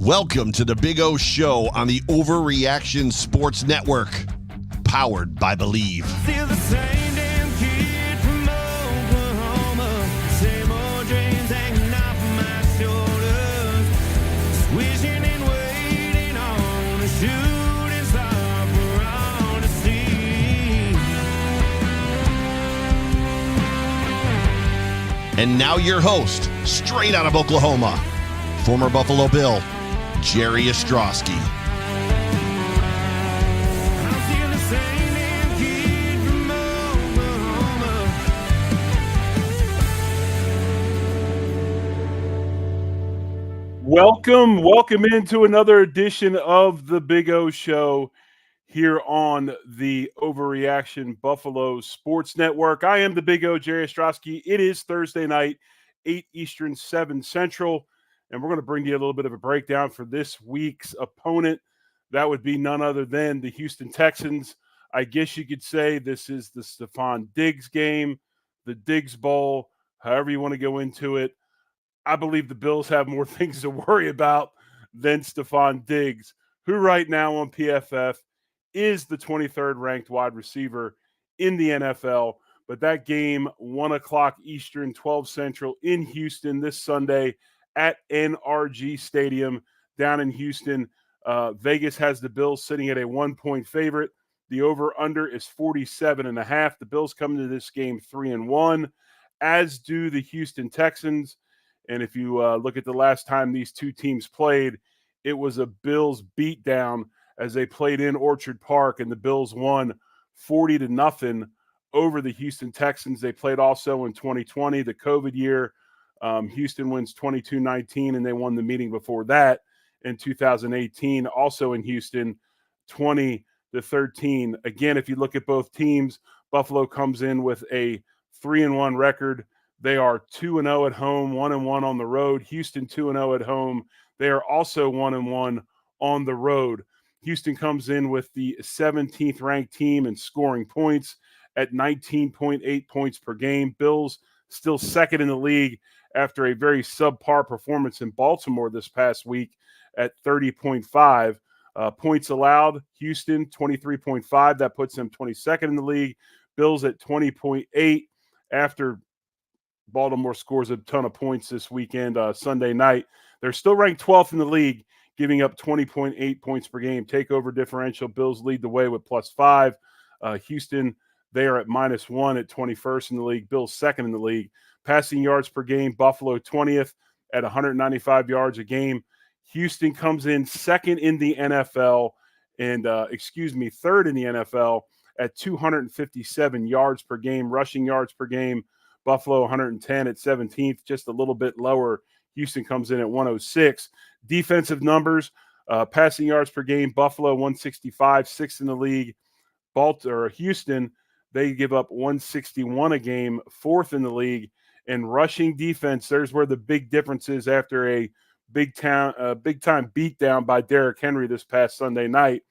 Welcome to the Big O Show on the Overreaction Sports Network, powered by Believe. Still the same damn kid from Oklahoma, same old dreams hanging off of my shoulders, wishing and waiting on a shooting star for all to see. And now your host, straight out of Oklahoma, former Buffalo Bill, Jerry Ostroski. I'm still the same damn kid from Oklahoma. Welcome into another edition of the Big O Show here on the Overreaction Buffalo Sports Network. I am the Big O, Jerry Ostroski. It is Thursday night, 8 Eastern, 7 Central, and we're going to bring you a little bit of a breakdown for this week's opponent. That would be none other than the Houston Texans. I guess you could say this is the Stefon Diggs game, the Diggs Bowl, however you want to go into it. I believe the Bills have more things to worry about than Stefon Diggs, who right now on PFF is the 23rd ranked wide receiver in the NFL. But that game, 1 o'clock Eastern, 12 Central in Houston this Sunday at NRG Stadium down in Houston. Vegas has the Bills sitting at a 1-point favorite. The over-under is 47.5. The Bills come into this game 3-1, as do the Houston Texans. And if you look at the last time these two teams played, it was a Bills beatdown as they played in Orchard Park, and the Bills won 40-0 over the Houston Texans. They played also in 2020, the COVID year. Houston wins 22-19, and they won the meeting before that in 2018, also in Houston, 20-13. Again, if you look at both teams, Buffalo comes in with a 3-1 record. They are 2-0 at home, 1-1 on the road. Houston 2-0 at home. They are also 1-1 on the road. Houston comes in with the 17th ranked team in scoring points at 19.8 points per game. Bills still second in the league after a very subpar performance in Baltimore this past week at 30.5. Points allowed, Houston 23.5. That puts them 22nd in the league. Bills at 20.8 after Baltimore scores a ton of points this weekend, Sunday night. They're still ranked 12th in the league, giving up 20.8 points per game. Takeover differential, Bills lead the way with +5. Houston, they are at -1 at 21st in the league. Bills second in the league. Passing yards per game, Buffalo 20th at 195 yards a game. Houston comes in second in the NFL and, third in the NFL at 257 yards per game, rushing yards per game. Buffalo 110 at 17th, just a little bit lower. Houston comes in at 106. Defensive numbers, passing yards per game, Buffalo 165, sixth in the league. Houston, they give up 161 a game, fourth in the league. And rushing defense, there's where the big difference is after a big-time beatdown by Derrick Henry this past Sunday night.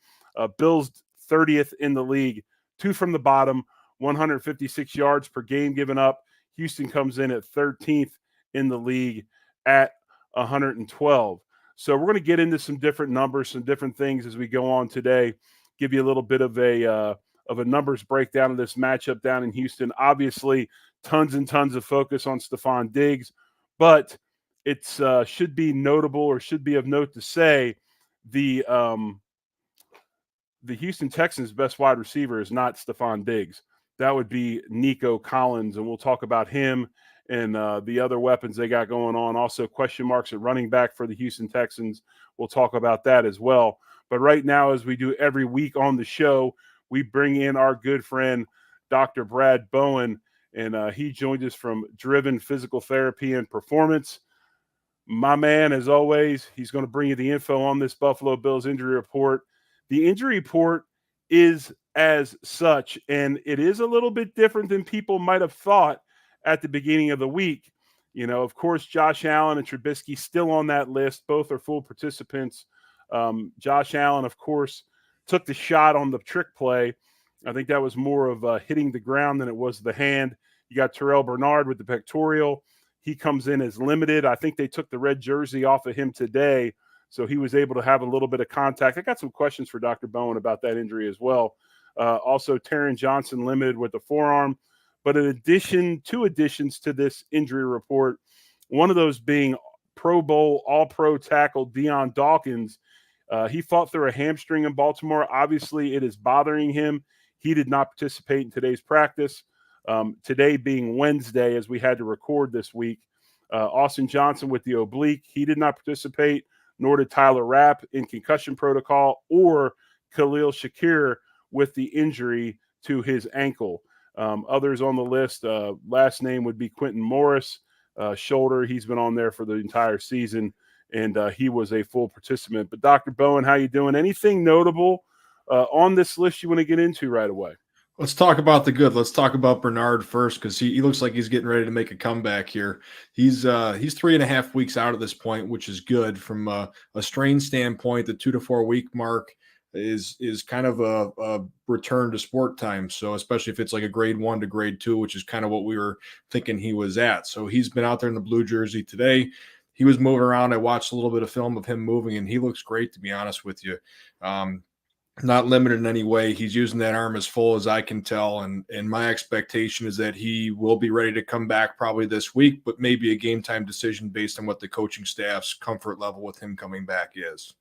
Bills 30th in the league, two from the bottom, 156 yards per game given up. Houston comes in at 13th in the league at 112. So we're going to get into some different numbers, some different things as we go on today, give you a little bit of a numbers breakdown of this matchup down in Houston. Obviously, tons and tons of focus on Stefon Diggs, but it should be notable or should be of note to say the Houston Texans' best wide receiver is not Stefon Diggs. That would be Nico Collins, and we'll talk about him and the other weapons they got going on. Also, question marks at running back for the Houston Texans. We'll talk about that as well. But right now, as we do every week on the show, we bring in our good friend, Dr. Brad Bowen, and he joined us from Driven Physical Therapy and Performance. My man, as always, he's going to bring you the info on this Buffalo Bills injury report. The injury report is as such, and it is a little bit different than people might have thought at the beginning of the week. You know, of course, Josh Allen and Trubisky still on that list. Both are full participants. Josh Allen, of course, took the shot on the trick play. I think that was more of hitting the ground than it was the hand. You got Terrell Bernard with the pectoral. He comes in as limited. I think they took the red jersey off of him today, So he was able to have a little bit of contact. I got some questions for Dr. Bowen about that injury as well. Also, Taron Johnson limited with the forearm. But in addition, two additions to this injury report, one of those being Pro Bowl All-Pro tackle Deion Dawkins. He fought through a hamstring in Baltimore. Obviously, it is bothering him. He did not participate in today's practice. Today being Wednesday, as we had to record this week. Austin Johnson with the oblique. He did not participate, nor did Tyler Rapp in concussion protocol, or Khalil Shakir with the injury to his ankle. Others on the list, last name would be Quentin Morris, shoulder. He's been on there for the entire season, and he was a full participant. But Dr. Bowen, how you doing? Anything notable on this list you want to get into right away? Let's talk about the good. Let's talk about Bernard first, because he looks like he's getting ready to make a comeback here. He's 3.5 weeks out at this point, which is good from a strain standpoint. The 2 to 4 week mark is kind of a return to sport time. So especially if it's like a grade 1 to grade 2, which is kind of what we were thinking he was at. So he's been out there in the blue jersey today. He was moving around. I watched a little bit of film of him moving, and he looks great, to be honest with you. Not limited in any way. He's using that arm as full as I can tell. And my expectation is that he will be ready to come back probably this week, but maybe a game time decision based on what the coaching staff's comfort level with him coming back is.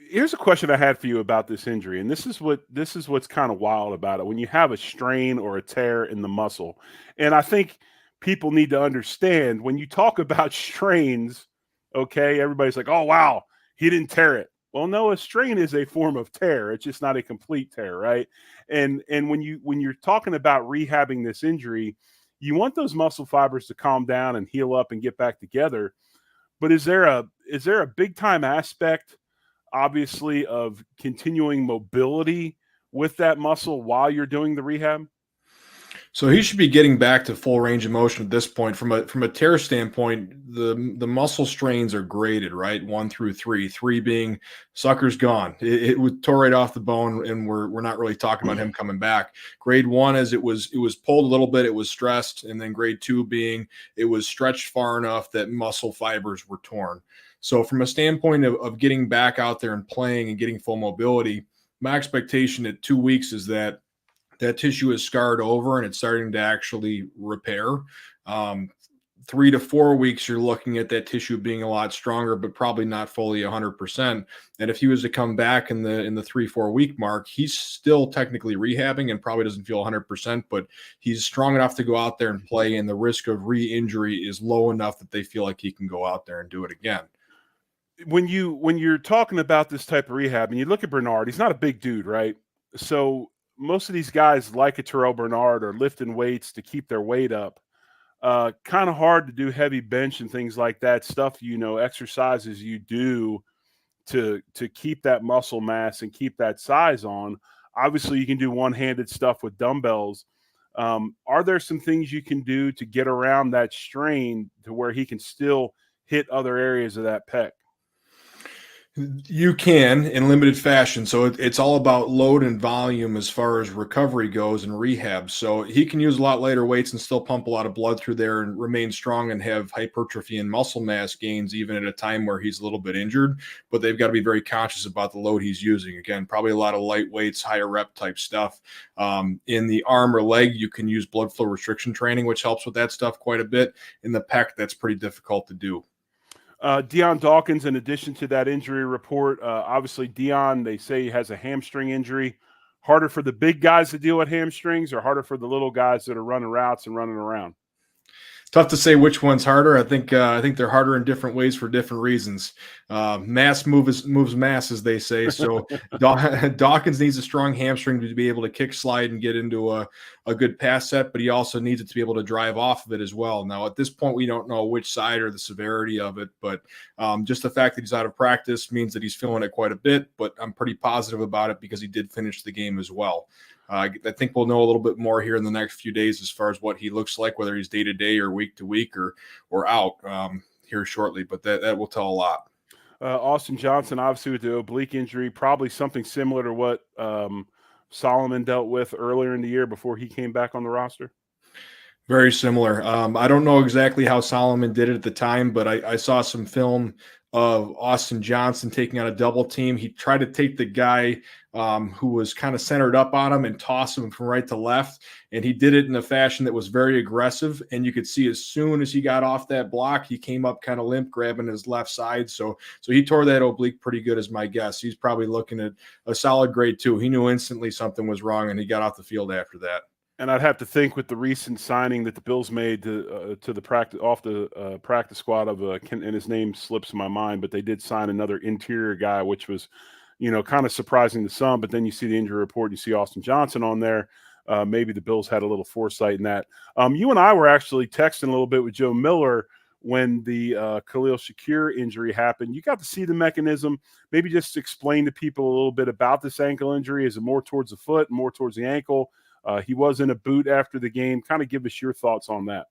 Here's a question I had for you about this injury. And this is what's kind of wild about it. When you have a strain or a tear in the muscle, and I think people need to understand when you talk about strains, okay, everybody's like, oh, wow, he didn't tear it. Well, no, a strain is a form of tear. It's just not a complete tear, right? And when you're talking about rehabbing this injury, you want those muscle fibers to calm down and heal up and get back together. But is there a big time aspect, obviously, of continuing mobility with that muscle while you're doing the rehab? So he should be getting back to full range of motion at this point. From a tear standpoint, the muscle strains are graded, right? 1 through 3. 3 being sucker's gone. It tore right off the bone, and we're not really talking about him coming back. Grade 1 is it was pulled a little bit, it was stressed, and then grade 2 being it was stretched far enough that muscle fibers were torn. So from a standpoint of getting back out there and playing and getting full mobility, my expectation at 2 weeks is that tissue is scarred over and it's starting to actually repair. 3 to 4 weeks, you're looking at that tissue being a lot stronger, but probably not fully 100%. And if he was to come back in the 3-4 week mark, he's still technically rehabbing and probably doesn't feel 100%, but he's strong enough to go out there and play. And the risk of re-injury is low enough that they feel like he can go out there and do it again. When you're talking about this type of rehab and you look at Bernard, he's not a big dude, right? So most of these guys like a Terrell Bernard are lifting weights to keep their weight up. Kind of hard to do heavy bench and things like that, stuff, exercises you do to keep that muscle mass and keep that size on. Obviously, you can do one-handed stuff with dumbbells. Are there some things you can do to get around that strain to where he can still hit other areas of that pec? You can in limited fashion. So it's all about load and volume as far as recovery goes and rehab. So he can use a lot lighter weights and still pump a lot of blood through there and remain strong and have hypertrophy and muscle mass gains even at a time where he's a little bit injured. But they've got to be very conscious about the load he's using. Again, probably a lot of light weights, higher rep type stuff. In the arm or leg, you can use blood flow restriction training, which helps with that stuff quite a bit. In the pec, that's pretty difficult to do. Deion Dawkins, in addition to that injury report, obviously Deion, they say he has a hamstring injury. Harder for the big guys to deal with hamstrings or harder for the little guys that are running routes and running around? Tough to say which one's harder. I think they're harder in different ways for different reasons. Mass moves mass, as they say. So Dawkins needs a strong hamstring to be able to kick slide and get into a good pass set, but he also needs it to be able to drive off of it as well. Now, at this point, we don't know which side or the severity of it, but just the fact that he's out of practice means that he's feeling it quite a bit, but I'm pretty positive about it because he did finish the game as well. I think we'll know a little bit more here in the next few days as far as what he looks like, whether he's day-to-day or week-to-week or out here shortly, but that will tell a lot. Austin Johnson, obviously with the oblique injury, probably something similar to what Solomon dealt with earlier in the year before he came back on the roster. Very similar. I don't know exactly how Solomon did it at the time, but I saw some film of Austin Johnson taking on a double team. He tried to take the guy who was kind of centered up on him and toss him from right to left. And he did it in a fashion that was very aggressive. And you could see as soon as he got off that block, he came up kind of limp, grabbing his left side. So he tore that oblique pretty good, is my guess. He's probably looking at a solid grade 2. He knew instantly something was wrong, and he got off the field after that. And I'd have to think with the recent signing that the Bills made to the practice squad of and his name slips my mind, but they did sign another interior guy, which was, kind of surprising to some. But then you see the injury report, you see Austin Johnson on there. Maybe the Bills had a little foresight in that. You and I were actually texting a little bit with Joe Miller when the Khalil Shakir injury happened. You got to see the mechanism. Maybe just explain to people a little bit about this ankle injury. Is it more towards the foot, more towards the ankle? He was in a boot after the game. Kind of give us your thoughts on that.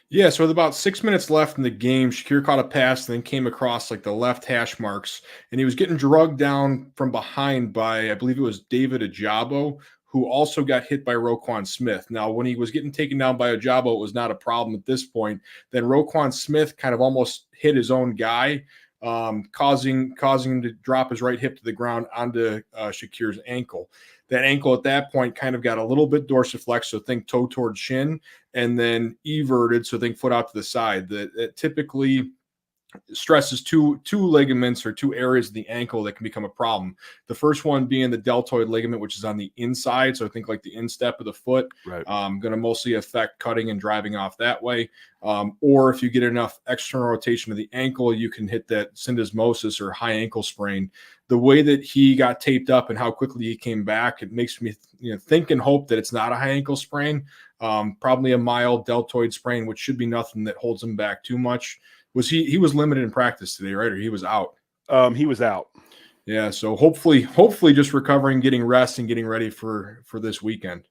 Yeah, so with about 6 minutes left in the game, Shakir caught a pass and then came across like the left hash marks, and he was getting drugged down from behind by, I believe it was David Ajabo, who also got hit by Roquan Smith. Now, when he was getting taken down by Ajabo, it was not a problem at this point. Then Roquan Smith kind of almost hit his own guy, causing him to drop his right hip to the ground onto Shakir's ankle. That ankle at that point kind of got a little bit dorsiflex, so think toe towards shin, and then everted, so think foot out to the side. That typically stresses two ligaments or two areas of the ankle that can become a problem. The first one being the deltoid ligament, which is on the inside, so I think like the instep of the foot, right. Going to mostly affect cutting and driving off that way. Or if you get enough external rotation of the ankle, you can hit that syndesmosis or high ankle sprain. The way that he got taped up and how quickly he came back, it makes me think and hope that it's not a high ankle sprain, probably a mild deltoid sprain, which should be nothing that holds him back too much. Was he was limited in practice today, right? Or he was out? He was out. Yeah, so hopefully just recovering, getting rest, and getting ready for this weekend.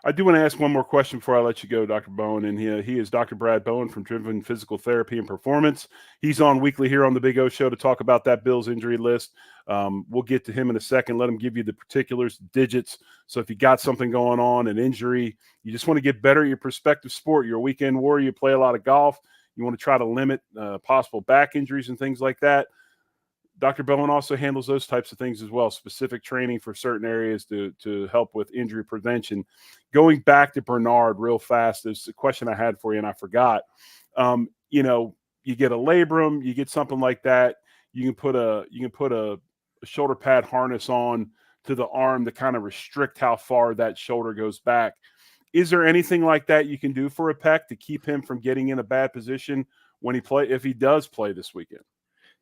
I do want to ask one more question before I let you go, Dr. Bowen, and he is Dr. Brad Bowen from Driven Physical Therapy and Performance. He's on weekly here on the Big O Show to talk about that Bills injury list. We'll get to him in a second. Let him give you the particulars, digits. So if you got something going on, an injury, you just want to get better at your prospective sport. You're a weekend warrior, you play a lot of golf. You want to try to limit possible back injuries and things like that. Dr. Bowen also handles those types of things as well, specific training for certain areas to help with injury prevention. Going back to Bernard real fast, there's a question I had for you and I forgot. You get a labrum, you get something like that. You can put a shoulder pad harness on to the arm to kind of restrict how far that shoulder goes back. Is there anything like that you can do for a pec to keep him from getting in a bad position when if he does play this weekend?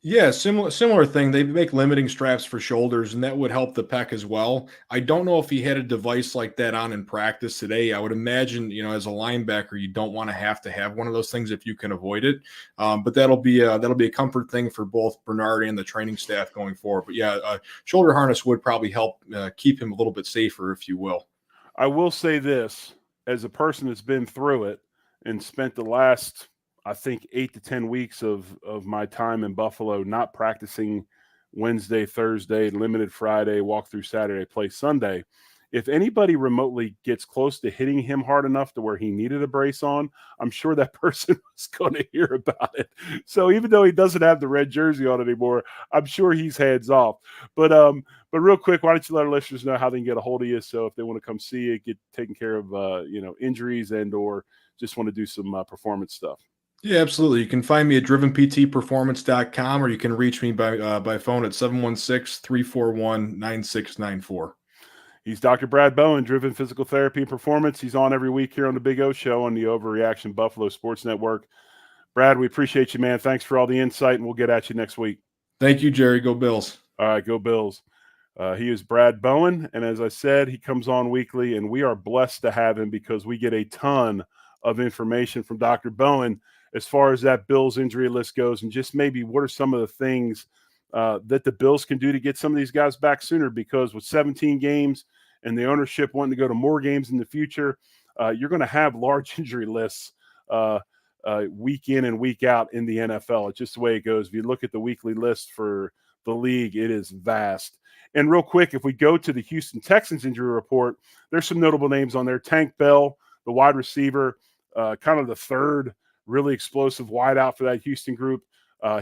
Yeah, similar thing. They make limiting straps for shoulders, and that would help the pec as well. I don't know if he had a device like that on in practice today. I would imagine, as a linebacker, you don't want to have one of those things if you can avoid it. But that'll be a comfort thing for both Bernard and the training staff going forward. But yeah, a shoulder harness would probably help keep him a little bit safer, if you will. I will say this, as a person that's been through it and spent the last, I think, 8 to 10 weeks of my time in Buffalo, not practicing Wednesday, Thursday, limited Friday, walk through Saturday, play Sunday. If anybody remotely gets close to hitting him hard enough to where he needed a brace on, I'm sure that person was going to hear about it. So even though he doesn't have the red jersey on anymore, I'm sure he's hands off. But real quick, why don't you let our listeners know how they can get a hold of you? So if they want to come see you, get taken care of, injuries and or just want to do some performance stuff. Yeah, absolutely. You can find me at drivenptperformance.com, or you can reach me by phone at 716-341-9694. He's Dr. Brad Bowen, Driven Physical Therapy and Performance. He's on every week here on the Big O Show on the Overreaction Buffalo Sports Network. Brad, we appreciate you, man. Thanks for all the insight, and we'll get at you next week. Thank you, Jerry. Go Bills. All right, go Bills. He is Brad Bowen, and as I said, he comes on weekly, and we are blessed to have him because we get a ton of information from Dr. Bowen as far as that Bills injury list goes, and just maybe what are some of the things that the Bills can do to get some of these guys back sooner, because with 17 games and the ownership wanting to go to more games in the future, you're going to have large injury lists week in and week out in the NFL. It's just the way it goes. If you look at the weekly list for the league, it is vast. And real quick, if we go to the Houston Texans injury report, there's some notable names on there. Tank Bell, the wide receiver, kind of the third really explosive wideout for that Houston group.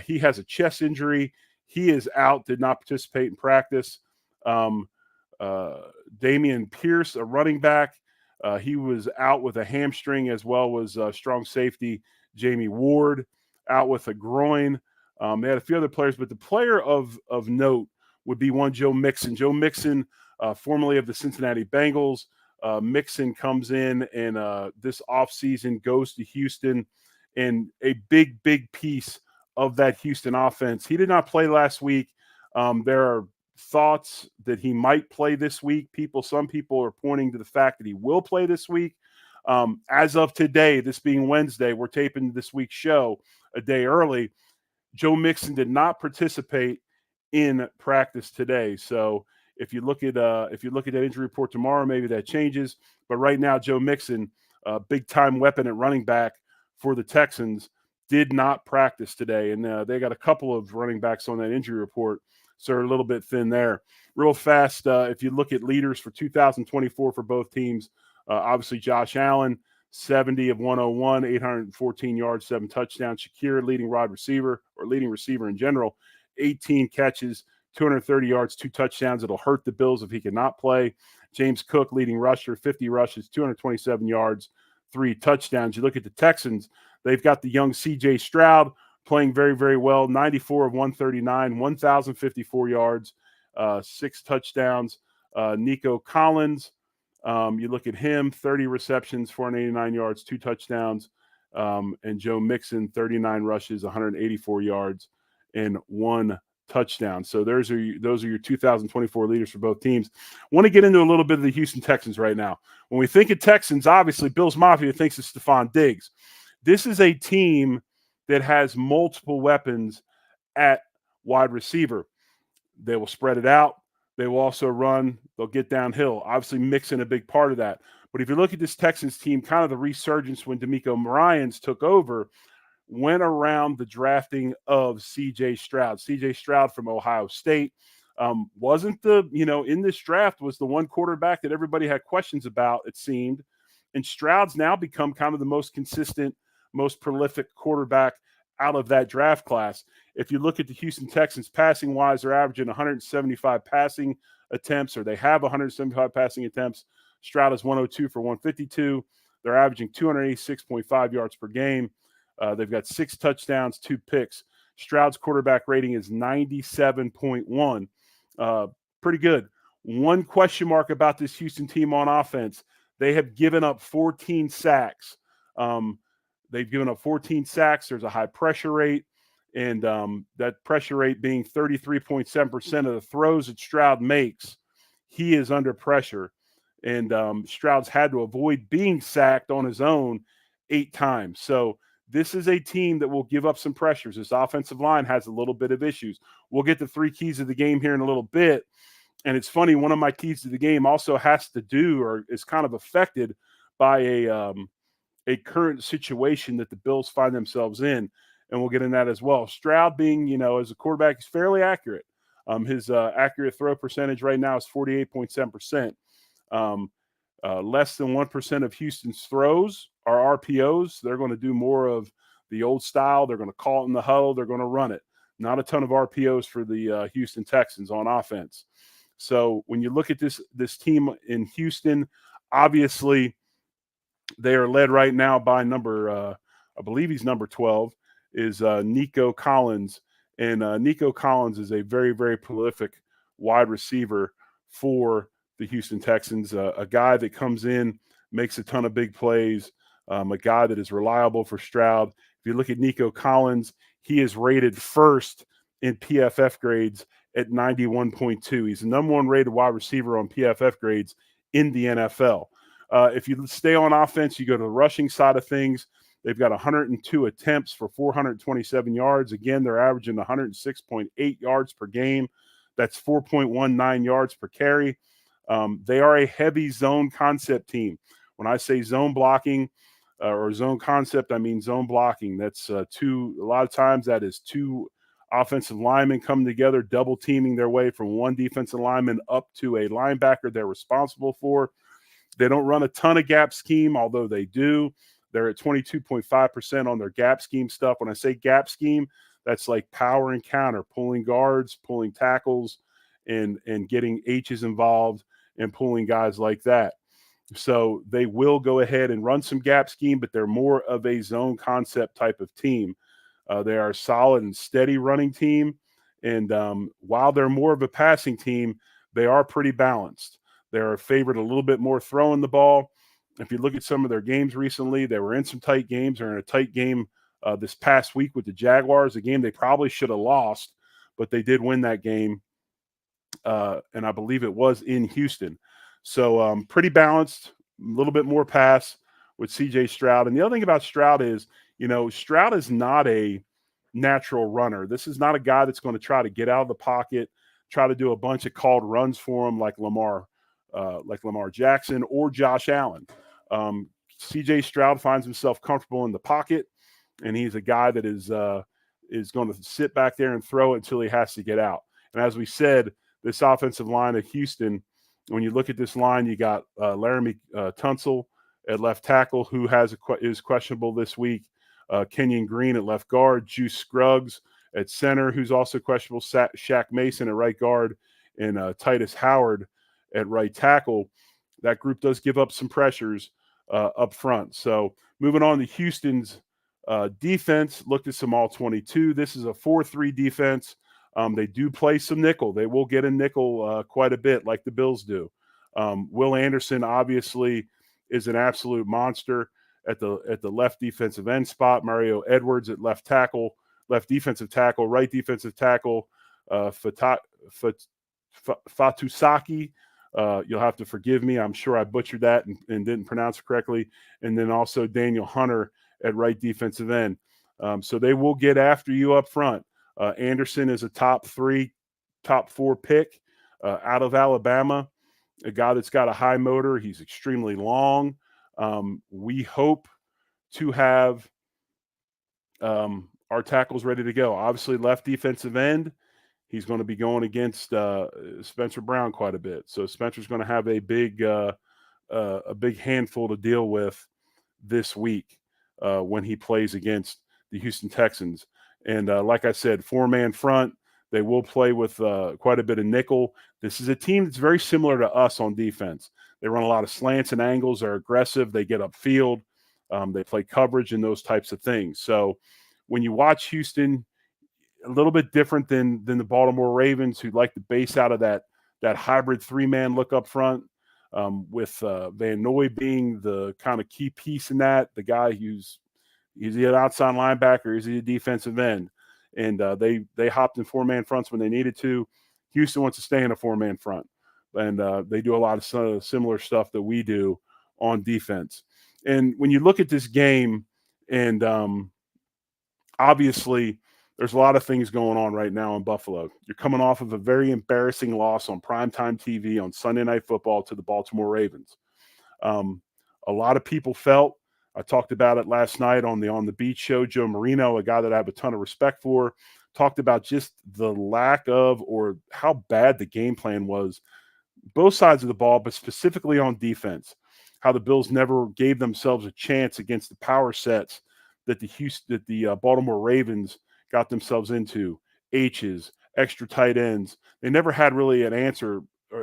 He has a chest injury. He is out, did not participate in practice. Damian Pierce, a running back, he was out with a hamstring, as well as strong safety Jamie Ward out with a groin. They had a few other players, but the player of note would be one Joe Mixon. Joe Mixon, formerly of the Cincinnati Bengals. Mixon comes in and this offseason goes to Houston, and a big piece of that Houston offense. He did not play last week. There are thoughts that he might play this week. Some people are pointing to the fact that he will play this week. As of today, this being Wednesday, we're taping this week's show a day early. Joe Mixon did not participate in practice today. So if you look at that injury report tomorrow, maybe that changes. But right now, Joe Mixon, big time weapon at running back for the Texans, did not practice today. And they got a couple of running backs on that injury report, so they're a little bit thin there. Real fast, if you look at leaders for 2024 for both teams, obviously Josh Allen, 70 of 101, 814 yards, 7 touchdowns. Shakir, leading receiver in general, 18 catches, 230 yards, 2 touchdowns. It'll hurt the Bills if he cannot play. James Cook, leading rusher, 50 rushes, 227 yards, 3 touchdowns. You look at the Texans, they've got the young C.J. Stroud playing very, very well, 94 of 139, 1,054 yards, 6 touchdowns. Nico Collins, you look at him, 30 receptions, 489 yards, 2 touchdowns. And Joe Mixon, 39 rushes, 184 yards, and 1 touchdown. So those are your 2024 leaders for both teams. Want to get into a little bit of the Houston Texans right now. When we think of Texans, obviously Bills Mafia thinks of Stefon Diggs. This is a team that has multiple weapons at wide receiver. They will spread it out. They will also run. They'll get downhill. Obviously, Mixon a big part of that. But if you look at this Texans team, kind of the resurgence when DeMeco Ryans took over went around the drafting of C.J. Stroud. C.J. Stroud from Ohio State wasn't in this draft was the one quarterback that everybody had questions about, it seemed. And Stroud's now become kind of the most consistent, most prolific quarterback out of that draft class. If you look at the Houston Texans passing-wise, they're averaging 175 passing attempts, or they have 175 passing attempts. Stroud is 102 for 152. They're averaging 286.5 yards per game. They've got 6 touchdowns, 2 picks. Stroud's quarterback rating is 97.1. Pretty good. One question mark about this Houston team on offense. They have given up 14 sacks. They've given up 14 sacks. There's a high pressure rate, and that pressure rate being 33.7% of the throws that Stroud makes, he is under pressure. And Stroud's had to avoid being sacked on his own 8 times. So this is a team that will give up some pressures. This offensive line has a little bit of issues. We'll get the 3 keys of the game here in a little bit. And it's funny, one of my keys to the game also has to do or is kind of affected by a current situation that the Bills find themselves in. And we'll get in that as well. Stroud being, as a quarterback, is fairly accurate. His accurate throw percentage right now is 48.7%. Less than 1% of Houston's throws are RPOs. They're going to do more of the old style. They're going to call it in the huddle. They're going to run it. Not a ton of RPOs for the Houston Texans on offense. So when you look at this team in Houston, obviously they are led right now by I believe he's number 12, is Nico Collins. And Nico Collins is a very, very prolific wide receiver for the Houston Texans, a guy that comes in, makes a ton of big plays, a guy that is reliable for Stroud. If you look at Nico Collins, he is rated first in PFF grades at 91.2. He's the number 1 rated wide receiver on PFF grades in the NFL. If you stay on offense, you go to the rushing side of things. They've got 102 attempts for 427 yards. Again, they're averaging 106.8 yards per game. That's 4.19 yards per carry. They are a heavy zone concept team. When I say zone blocking or zone concept, I mean zone blocking. That's a lot of times that is 2 offensive linemen coming together, double teaming their way from one defensive lineman up to a linebacker they're responsible for. They don't run a ton of gap scheme, although they do. They're at 22.5% on their gap scheme stuff. When I say gap scheme, That's like power and counter, pulling guards, pulling tackles, and getting H's involved and pulling guys like that. So they will go ahead and run some gap scheme, but they're more of a zone concept type of team. They are a solid and steady running team. And while they're more of a passing team, they are pretty balanced. They're favored a little bit more throwing the ball. If you look at some of their games recently, they were in some tight games. They're in a tight game this past week with the Jaguars, a game they probably should have lost, but they did win that game. And I believe it was in Houston. So pretty balanced, a little bit more pass with C.J. Stroud. And the other thing about Stroud is, Stroud is not a natural runner. This is not a guy that's going to try to get out of the pocket, try to do a bunch of called runs for him like Lamar Jackson or Josh Allen. C.J. Stroud finds himself comfortable in the pocket, and he's a guy that is going to sit back there and throw it until he has to get out. And as we said, this offensive line of Houston, when you look at this line, you got Laramie Tunsil at left tackle, who is questionable this week. Kenyon Green at left guard, Juice Scruggs at center, who's also questionable. Shaq Mason at right guard, and Titus Howard at right tackle. That group does give up some pressures up front. So moving on to Houston's defense, looked at some all-22. This is a 4-3 defense. They do play some nickel. They will get a nickel quite a bit, like the Bills do. Will Anderson obviously is an absolute monster at the left defensive end spot. Mario Edwards at left defensive tackle, right defensive tackle. Fatusaki. You'll have to forgive me. I'm sure I butchered that and didn't pronounce it correctly. And then also Daniel Hunter at right defensive end. So they will get after you up front. Anderson is a top 4 pick out of Alabama, a guy that's got a high motor. He's extremely long. We hope to have our tackles ready to go. Obviously, left defensive end, he's going to be going against Spencer Brown quite a bit. So Spencer's going to have a big handful to deal with this week when he plays against the Houston Texans. And like I said, 4-man front. They will play with quite a bit of nickel. This is a team that's very similar to us on defense. They run a lot of slants and angles. They're aggressive. They get upfield. They play coverage and those types of things. So when you watch Houston, a little bit different than the Baltimore Ravens, who like to base out of that hybrid 3-man look up front, with Van Noy being the kind of key piece in that, the guy is he an outside linebacker? Is he a defensive end? And they hopped in 4-man fronts when they needed to. Houston wants to stay in a 4-man front. And they do a lot of similar stuff that we do on defense. And when you look at this game, and obviously there's a lot of things going on right now in Buffalo. You're coming off of a very embarrassing loss on primetime TV on Sunday Night Football to the Baltimore Ravens. A lot of people felt, I talked about it last night on the Beat show, Joe Marino, a guy that I have a ton of respect for, talked about just the lack of, or how bad the game plan was, both sides of the ball, but specifically on defense, how the Bills never gave themselves a chance against the power sets that the Baltimore Ravens got themselves into. H's, extra tight ends. They never had really an answer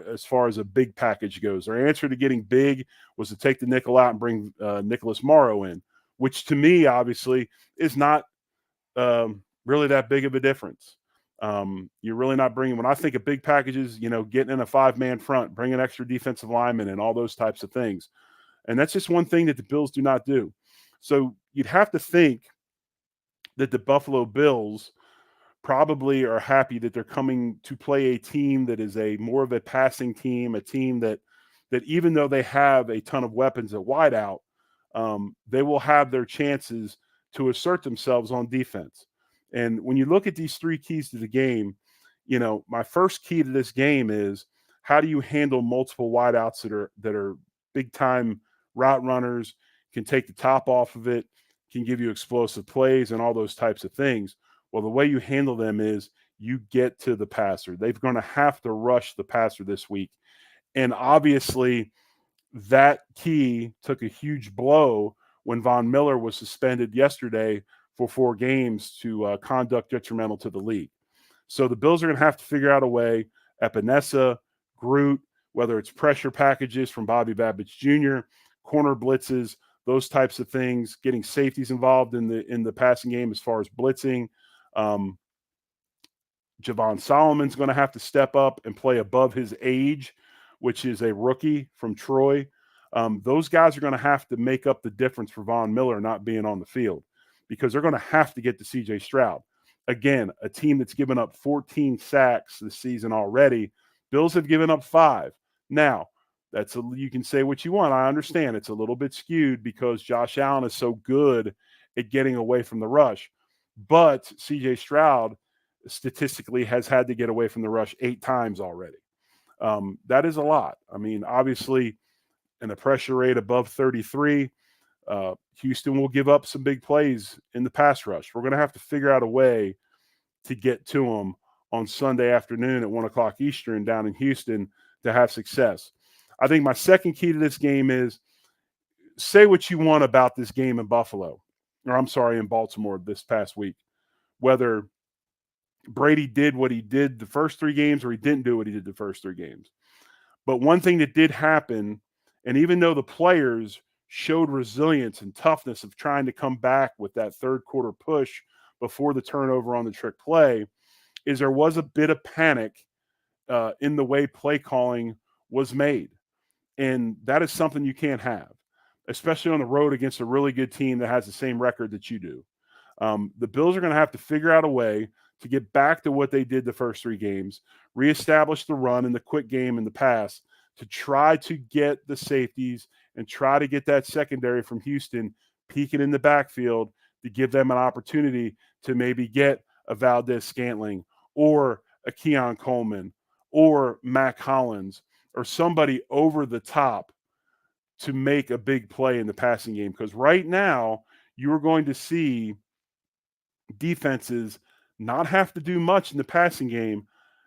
as far as a big package goes. Their answer to getting big was to take the nickel out and bring Nicholas Morrow in, which to me, obviously, is not really that big of a difference. You're really not bringing, when I think of big packages, getting in a 5-man front, bringing extra defensive linemen and all those types of things. And that's just one thing that the Bills do not do. So you'd have to think that the Buffalo Bills probably are happy that they're coming to play a team that is more of a passing team, a team that even though they have a ton of weapons at wideout, they will have their chances to assert themselves on defense. And when you look at these 3 keys to the game, my first key to this game is, how do you handle multiple wideouts that are big time route runners, can take the top off of it, can give you explosive plays and all those types of things. Well, the way you handle them is you get to the passer. They're going to have to rush the passer this week. And obviously that key took a huge blow when Von Miller was suspended yesterday for 4 games to conduct detrimental to the league. So the Bills are going to have to figure out a way. Epinesa, Groot, whether it's pressure packages from Bobby Babbitt Jr., corner blitzes, those types of things, getting safeties involved in the passing game as far as blitzing. Javon Solomon's going to have to step up and play above his age, which is a rookie from Troy. Those guys are going to have to make up the difference for Von Miller not being on the field, because they're going to have to get to C.J. Stroud. Again, a team that's given up 14 sacks this season already. Bills have given up 5. Now, you can say what you want. I understand it's a little bit skewed because Josh Allen is so good at getting away from the rush. But C.J. Stroud statistically has had to get away from the rush 8 times already. That is a lot. I mean, obviously, in a pressure rate above 33, Houston will give up some big plays in the pass rush. We're going to have to figure out a way to get to them on Sunday afternoon at 1 o'clock Eastern down in Houston to have success. I think my second key to this game is, say what you want about this game in in Baltimore this past week, whether Brady did what he did the first 3 games or he didn't do what he did the first 3 games. But one thing that did happen, and even though the players showed resilience and toughness of trying to come back with that third quarter push before the turnover on the trick play, is there was a bit of panic in the way play calling was made. And that is something you can't have, especially on the road against a really good team that has the same record that you do. The Bills are going to have to figure out a way to get back to what they did the first 3 games, reestablish the run and the quick game in the pass to try to get the safeties and try to get that secondary from Houston peeking in the backfield to give them an opportunity to maybe get a Valdez-Scantling or a Keon Coleman or Mac Hollins or somebody over the top to make a big play in the passing game. Because right now you are going to see defenses not have to do much in the passing game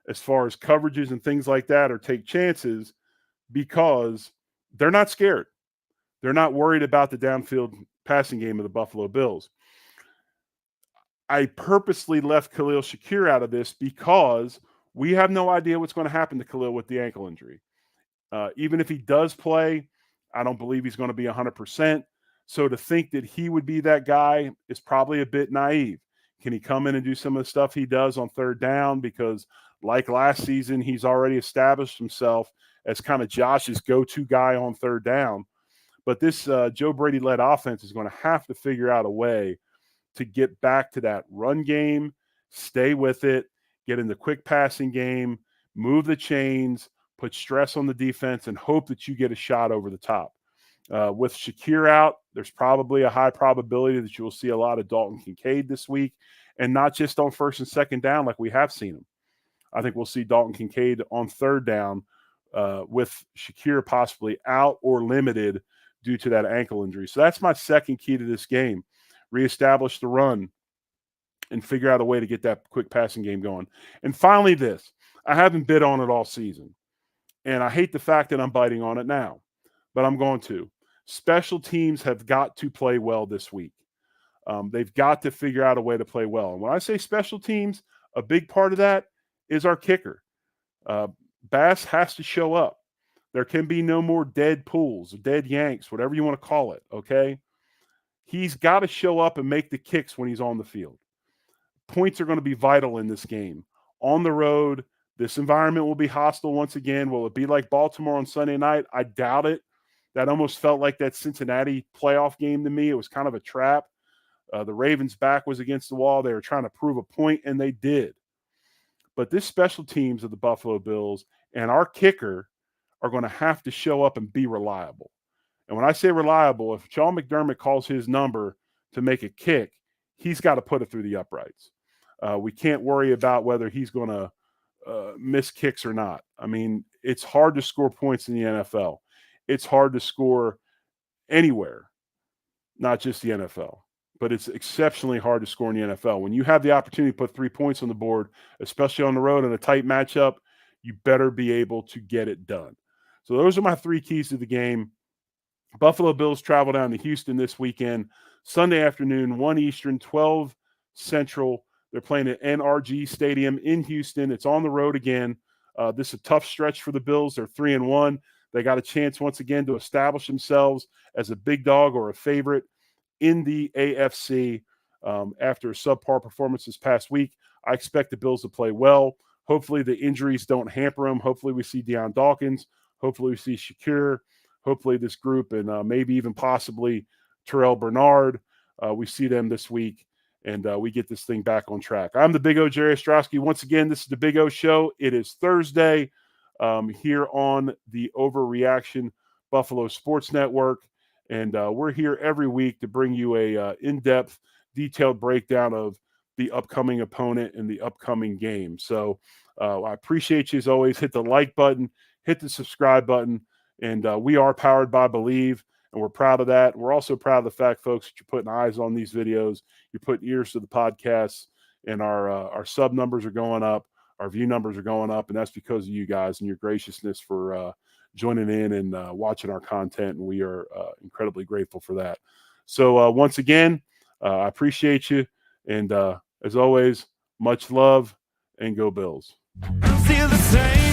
as far as coverages and things like that or take chances, because they're not scared. They're not worried about the downfield passing game of the Buffalo Bills. I purposely left Khalil Shakir out of this because we have no idea what's going to happen to Khalil with the ankle injury. Even if he does play, I don't believe he's going to be 100%. So to think that he would be that guy is probably a bit naive. Can he come in and do some of the stuff he does on third down? Because like last season, he's already established himself as kind of Josh's go-to guy on third down. But this Joe Brady-led offense is going to have to figure out a way to get back to that run game, stay with it, get in the quick passing game, move the chains, put stress on the defense, and hope that you get a shot over the top. With Shakir out, there's probably a high probability that you will see a lot of Dalton Kincaid this week, and not just on first and second down like we have seen him. I think we'll see Dalton Kincaid on third down with Shakir possibly out or limited due to that ankle injury. So that's my second key to this game. Reestablish the run and figure out a way to get that quick passing game going. And finally this, I haven't bid on it all season, and I hate the fact that I'm biting on it now, but I'm going to. Special teams have got to play well this week. They've got to figure out a way to play well. And when I say special teams, a big part of that is our kicker. Bass has to show up. There can be no more dead pulls, dead yanks, whatever you want to call it, okay? He's got to show up and make the kicks when he's on the field. Points are going to be vital in this game. On the road, this environment will be hostile once again. Will it be like Baltimore on Sunday night? I doubt it. That almost felt like that Cincinnati playoff game to me. It was kind of a trap. The Ravens' back was against the wall. They were trying to prove a point, and they did. But this special teams of the Buffalo Bills and our kicker are going to have to show up and be reliable. And when I say reliable, if Sean McDermott calls his number to make a kick, he's got to put it through the uprights. We can't worry about whether he's going to miss kicks or not. I mean, it's hard to score points in the NFL. It's hard to score anywhere, not just the NFL. But it's exceptionally hard to score in the NFL. When you have the opportunity to put 3 points on the board, especially on the road in a tight matchup, you better be able to get it done. So those are my 3 keys to the game. Buffalo Bills travel down to Houston this weekend. Sunday afternoon, 1 Eastern, 12 Central. They're playing at NRG Stadium in Houston. It's on the road again. This is a tough stretch for the Bills. They're 3-1. They got a chance once again to establish themselves as a big dog or a favorite in the AFC after a subpar performance this past week. I expect the Bills to play well. Hopefully the injuries don't hamper them. Hopefully we see Deion Dawkins. Hopefully we see Shakir. Hopefully this group and maybe even possibly Terrell Bernard, we see them this week, and we get this thing back on track. I'm the Big O, Jerry Ostroski. Once again, this is the Big O Show. It is Thursday here on the Overreaction Buffalo Sports Network, and we're here every week to bring you a in-depth, detailed breakdown of the upcoming opponent and the upcoming game. So I appreciate you as always. Hit the like button, hit the subscribe button, and we are powered by Believe. And we're proud of that. We're also proud of the fact, folks, that you're putting eyes on these videos. You're putting ears to the podcasts, and our sub numbers are going up. Our view numbers are going up, and that's because of you guys and your graciousness for joining in and watching our content, and we are incredibly grateful for that. So once again, I appreciate you, and as always, much love, and go Bills. I'm still the same.